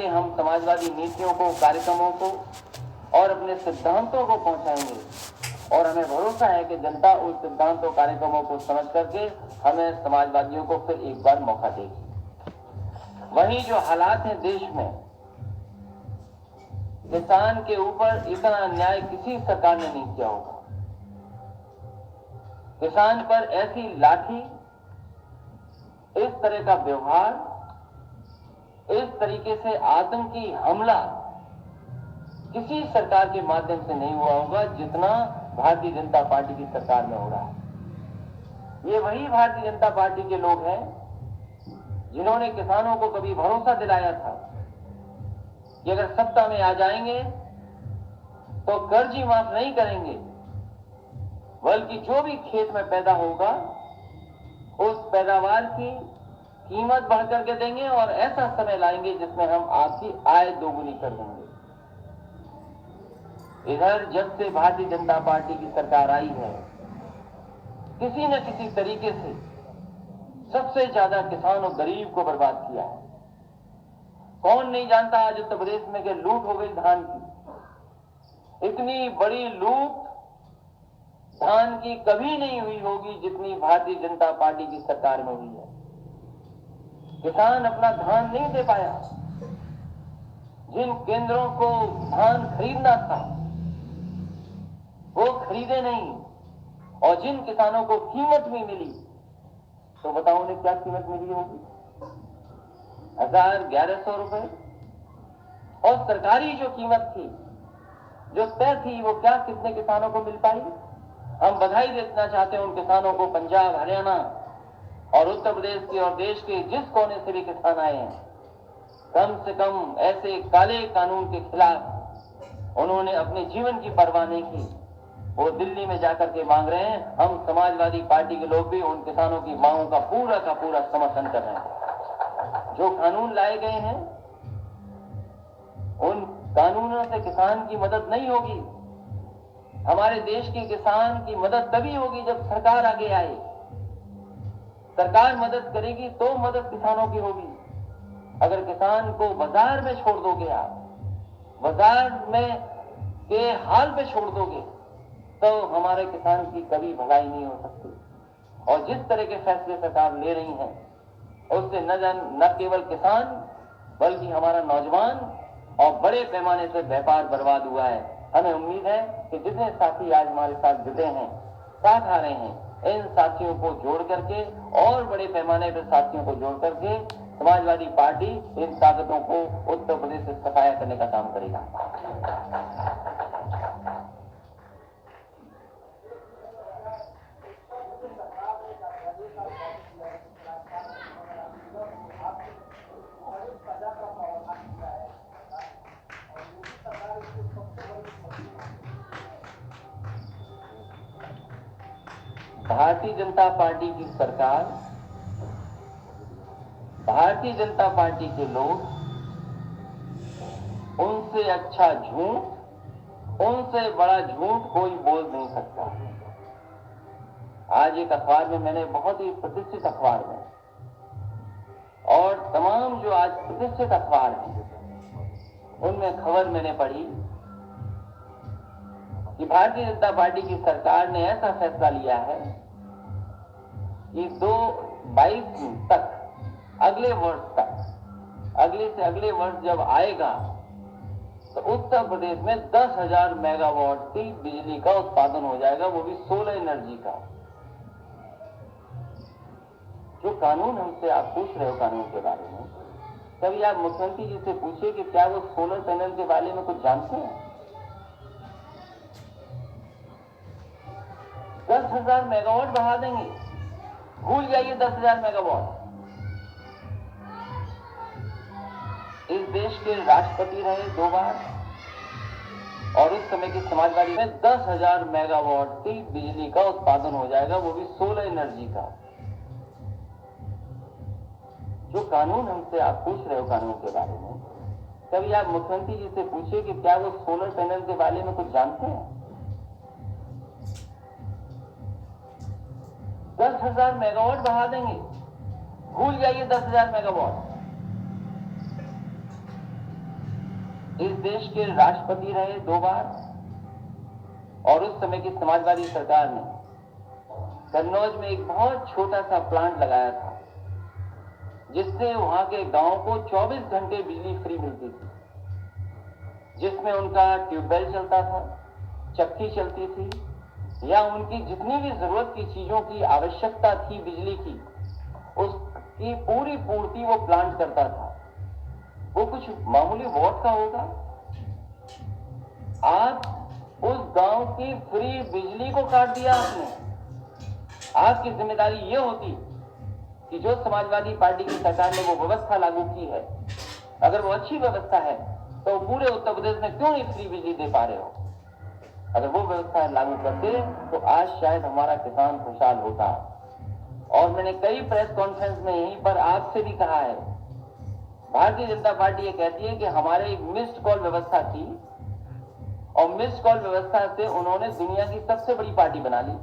करके हम समाजवादी नीतियों को, कार्यक्रमों को और अपने सिद्धांतों को पहुंचाएंगे और हमें भरोसा है कि जनता उस सिद्धांतों, कार्यक्रमों को समझ करके हमें समाजवादियों को फिर एक बार मौका देगी। वहीं जो हालात हैं देश में, किसान के ऊपर इतना अन्याय किसी सरकार ने नहीं किया होगा। किसान पर ऐसी लाठी, इस तरह का व्यवहार, इस तरीके से आतंकी हमला किसी सरकार के माध्यम से नहीं हुआ होगा जितना भारतीय जनता पार्टी की सरकार में हो रहा है। ये वही भारतीय जनता पार्टी के लोग हैं जिन्होंने किसानों को कभी भरोसा दिलाया था कि अगर सत्ता में आ जाएंगे तो कर्ज ही माफ नहीं करेंगे, बल्कि जो भी खेत में पैदा होगा उस पैदावार की कीमत बढ़ करके देंगे और ऐसा समय लाएंगे जिसमें हम आपकी आय दोगुनी कर देंगे। इधर जब से भारतीय जनता पार्टी की सरकार आई है, किसी न किसी तरीके से सबसे ज्यादा किसान और गरीब को बर्बाद किया है। कौन नहीं जानता आज उत्तर प्रदेश में कि लूट हो गई धान की। इतनी बड़ी लूट धान की कभी नहीं हुई होगी जितनी भारतीय जनता पार्टी की सरकार में हुई है। किसान अपना धान नहीं दे पाया। जिन केंद्रों को धान खरीदना था वो खरीदे नहीं, और जिन किसानों को कीमत भी मिली तो बताओ उन्हें क्या कीमत मिली होगी? 1100 रुपए। और सरकारी जो कीमत थी, जो तय थी, वो क्या कितने किसानों को मिल पाई? हम बधाई देना चाहते हैं उन किसानों को, पंजाब, हरियाणा और उत्तर प्रदेश के और देश के जिस कोने से भी किसान आए हैं। कम से कम ऐसे काले कानून के खिलाफ उन्होंने अपने जीवन की परवाह नहीं की। वो दिल्ली में जाकर के मांग रहे हैं। हम समाजवादी पार्टी के लोग भी उन किसानों की मांगों का पूरा समर्थन कर रहे हैं। जो कानून लाए गए हैं उन कानूनों से किसान की मदद नहीं होगी। हमारे देश के किसान की मदद तभी होगी जब सरकार आगे आए। सरकार मदद करेगी तो मदद किसानों की होगी। अगर किसान को बाजार में छोड़ दोगे, आप बाजार में के हाल पे छोड़ दोगे, तो हमारे किसान की कभी भलाई नहीं हो सकती। और जिस तरह के फैसले सरकार ले रही है उससे न केवल किसान बल्कि हमारा नौजवान और बड़े पैमाने से व्यापार बर्बाद हुआ है। हमें उम्मीद है कि जितने साथी आज हमारे साथ जुटे हैं, साथ आ रहे हैं, इन साथियों को जोड़ करके और बड़े पैमाने पर साथियों को जोड़ करके समाजवादी पार्टी इन ताकतों को उत्तर प्रदेश से सफाया करने का काम करेगा। भारतीय जनता पार्टी की सरकार, भारतीय जनता पार्टी के लोग, उनसे अच्छा झूठ, उनसे बड़ा झूठ कोई बोल नहीं सकता। आज एक अखबार में, मैंने बहुत ही प्रतिष्ठित अखबार में, और तमाम जो आज प्रतिष्ठित अखबार हैं उनमें खबर मैंने पढ़ी कि भारतीय जनता पार्टी की सरकार ने ऐसा फैसला लिया है कि 2022 तक, अगले वर्ष तक, अगले से अगले वर्ष जब आएगा तो उत्तर प्रदेश में 10,000 मेगावाट की बिजली का उत्पादन हो जाएगा, वो भी सोलर एनर्जी का। जो कानून हमसे आप पूछ रहे हो कानून के बारे में, कभी आप मुख्यमंत्री जी से पूछिए कि क्या वो सोलर पैनल के बारे में कुछ जानते हैं? 10,000 मेगावाट बढ़ा देंगे, भूल जाइए 10,000 मेगावाट। इस देश के राष्ट्रपति रहे 2 बार, और उस समय की समाजवादी में 10,000 मेगावाट की बिजली का उत्पादन हो जाएगा, वो भी सोलर एनर्जी का। जो कानून हमसे आप पूछ रहे हो कानून के बारे में, कभी आप मुख्यमंत्री जी से पूछिए कि क्या वो सोलर पैनल के बारे में कुछ जानते हैं? 10,000 मेगावाट बढ़ा देंगे, भूल जाइए 10,000 मेगावाट। इस देश के राष्ट्रपति रहे 2 बार, और उस समय की समाजवादी सरकार ने कन्नौज में एक बहुत छोटा सा प्लांट लगाया था, जिससे वहां के गांव को 24 घंटे बिजली फ्री मिलती थी, जिसमें उनका ट्यूबवेल चलता था, चक्की चलती थी, या उनकी जितनी भी जरूरत की चीजों की आवश्यकता थी बिजली की, उसकी पूरी पूर्ति वो प्लांट करता था। वो कुछ मामूली वॉट का होगा। आप उस गांव की फ्री बिजली को काट दिया आपने। आपकी जिम्मेदारी ये होती कि जो समाजवादी पार्टी की सरकार ने वो व्यवस्था लागू की है, अगर वो अच्छी व्यवस्था है तो पूरे उत्तर प्रदेश में क्यों नहीं फ्री बिजली दे पा रहे हो? अगर वो व्यवस्था लागू करते तो आज शायद हमारा किसान खुशहाल होता। और मैंने कई प्रेस कॉन्फ्रेंस में यहीं पर आपसे भी कहा है, भारतीय जनता पार्टी ये कहती है कि हमारे एक मिस्ड कॉल व्यवस्था थी, और मिस्ड कॉल व्यवस्था से उन्होंने दुनिया की सबसे बड़ी पार्टी बना ली।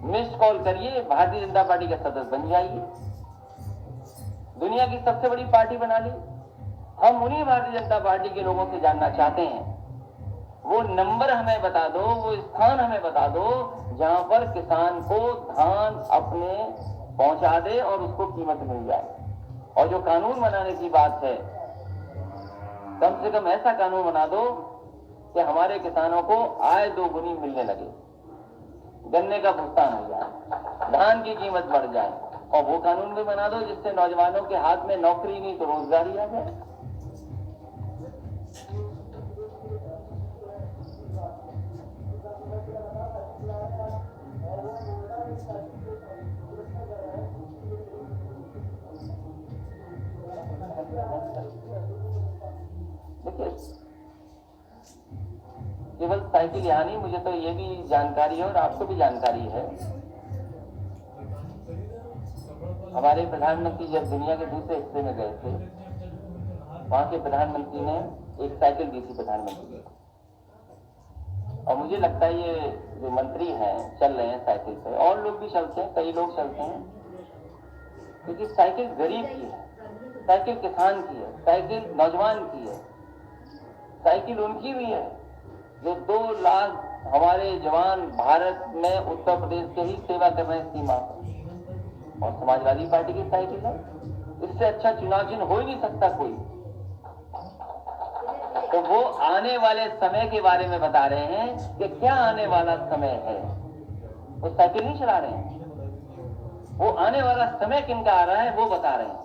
मिस्ड कॉल करिए, भारतीय जनता पार्टी का सदस्य बन जाइए, दुनिया की सबसे बड़ी पार्टी बना ली। हम उन्हीं भारतीय जनता पार्टी के लोगों से जानना चाहते हैं, वो नंबर हमें बता दो, वो स्थान हमें बता दो जहां पर किसान को धान अपने पहुंचा दे और उसको कीमत मिल जाए। और जो कानून बनाने की बात है, कम से कम ऐसा कानून बना दो कि हमारे किसानों को आय 2 गुनी मिलने लगे, गन्ने का भुगतान हो जाए, धान की कीमत बढ़ जाए, और वो कानून भी बना दो जिससे नौजवानों के हाथ में नौकरी नहीं तो रोजगारी आ जाए। देखिए, केवल साइकिल यहाँ नहीं, मुझे तो ये भी जानकारी है और आपको भी जानकारी है, हमारे प्रधानमंत्री जब दुनिया के दूसरे हिस्से में गए थे, वहां के प्रधानमंत्री ने एक साइकिल दी थी प्रधानमंत्री को। और मुझे लगता है ये जो मंत्री हैं चल रहे हैं साइकिल पे, और लोग भी चलते हैं, कई लोग चलते हैं, क्योंकि साइकिल गरीब की है, साइकिल किसान की है, साइकिल नौजवान की है, साइकिल उनकी भी है जो 2 लाख हमारे जवान भारत में उत्तर प्रदेश के ही सेवा कर रहे हैं सीमा पर, और समाजवादी पार्टी की साइकिल है। इससे अच्छा चुनाव चिन्ह हो ही नहीं सकता कोई। तो वो आने वाले समय के बारे में बता रहे हैं कि क्या आने वाला समय है, वो साइकिल नहीं चला रहे हैं, वो आने वाला समय किनका आ रहा है वो बता रहे हैं।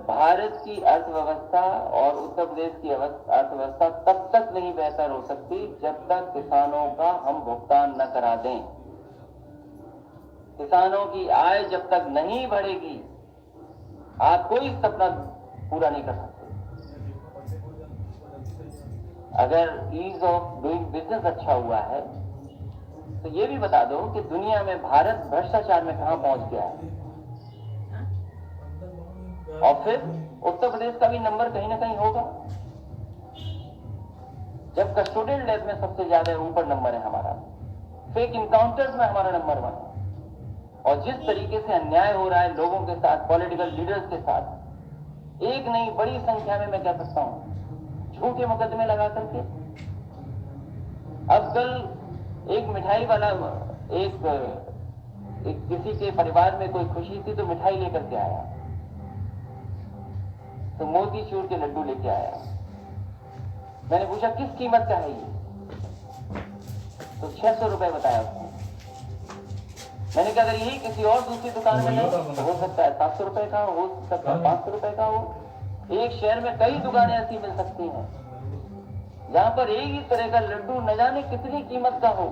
भारत की अर्थव्यवस्था और उत्तर प्रदेश की अर्थव्यवस्था तब तक नहीं बेहतर हो सकती जब तक किसानों का हम भुगतान न करा दें। किसानों की आय जब तक नहीं बढ़ेगी, आप कोई सपना पूरा नहीं कर सकते। अगर ईज ऑफ डूइंग बिजनेस अच्छा हुआ है तो ये भी बता दो कि दुनिया में भारत भ्रष्टाचार में कहां पहुंच गया है, और फिर उत्तर प्रदेश का भी नंबर कहीं ना कहीं होगा। जब कस्टोडियल डेथ में सबसे ज्यादा ऊपर नंबर है हमारा, फेक इनकाउंटर्स में हमारा नंबर 1 है, और जिस तरीके से अन्याय हो रहा है लोगों के साथ, पॉलिटिकल लीडर्स के साथ, एक नहीं बड़ी संख्या में मैं कह सकता हूं झूठे मुकदमे लगा करके। अब कल एक मिठाई वाला एक किसी के परिवार में कोई खुशी थी तो मिठाई लेकर के आया, तो मोतीचूर के लड्डू लेके आया। मैंने पूछा किस कीमत का है ये, तो 600 रुपए बताया उसने। मैंने कहा अगर यही किसी और दूसरी दुकान में नहीं तो हो सकता है 700 रुपए का हो सकता है 500 रुपए का हो। एक शहर में कई दुकानें ऐसी मिल सकती हैं जहां पर एक ही तरह का लड्डू न जाने कितनी कीमत का हो,